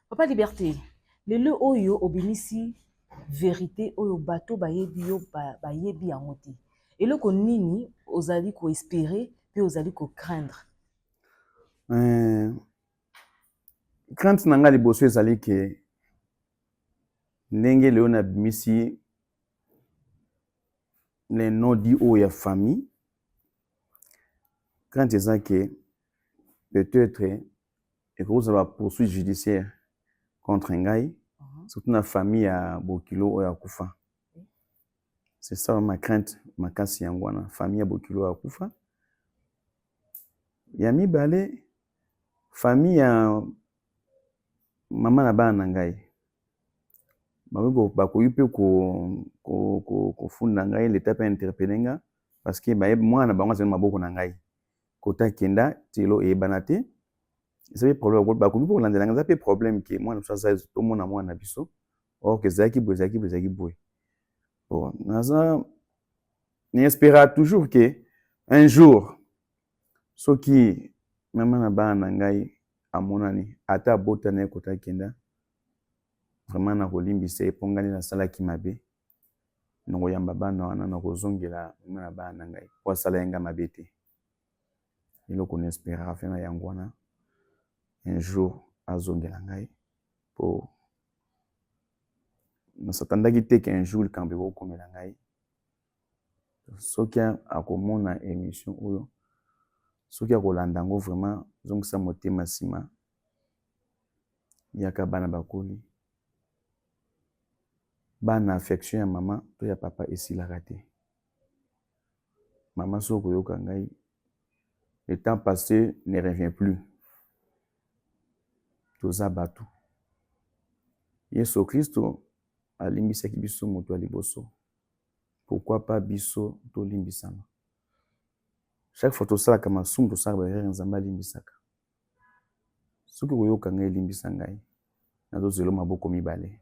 Papa Liberté, le le oyo obimisi vérité oyo bato bayebi yo bayebi yango te. Eloko nini ozali ko espérer pe ozali ko craindre? Crainte na nga liboso ezali ke ndenge leo nabimisi le nodi oyo ya famille. Crainte eza ke peut-être ekozala poursuite judiciaire contre ngai, surtout na famille ya Bokilo oyo akufa. C'est ça ma crainte makasi yango wana, famille ya Bokilo oyo akufa. Ya mibale, famille ya mama na bana na ngai. Bakoki mpe kofunda ngai leta mpe interpele nga parce que mwana bango azali maboko na ngai. Kota kenda telo eyebana te. Eza pe problème bakoki mpe kolandela nga, eza pe problème ke mwana mosusu aza tomona mwana biso. Or ke ezalaki boye. Bon, naza espéra toujours que un jour soki mama na bana na ngai amonani ata abotani kota kenda vraiment na kolimbisa epongani nasalaki mabe na koyamba bana wana na kozongela mama na bana na ngai po asala yenga mabe te. Eloko na espéra fe na yango wana un jour azongela ngai po nasatandaki te qu'un jour likambo ekokomela ngai. Soki akomona émission oyo, soki akolanda yango vraiment zongisa motema nsima yaka bana bakoli. Bana affection ya mama to ya papa esilaka te. Mama soki koyoka ngai, le temps passé ne revient plus. Toza bato. Yesu Kristo alimbisaki biso moto ya liboso. Pourquoi pas biso to limbisama? Chaque fois tosalaka masumu tosalaka barere nzambe alimbisaka. Soki koyoka ngai limbisa ngai, nazozela maboko mibale.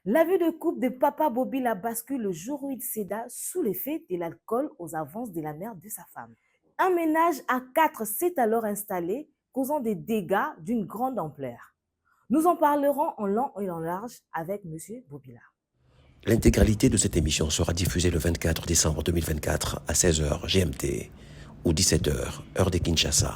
La vie de couple de Papa Bobila bascule le jour où il céda sous l'effet de l'alcool aux avances de la mère de sa femme. Un ménage à 4 s'est alors installé, causant des dégâts d'une grande ampleur. Nous en parlerons en long et en large avec M. Bobila. L'intégralité de cette émission sera diffusée le 24 décembre 2024 à 16h GMT ou 17h, heure de Kinshasa.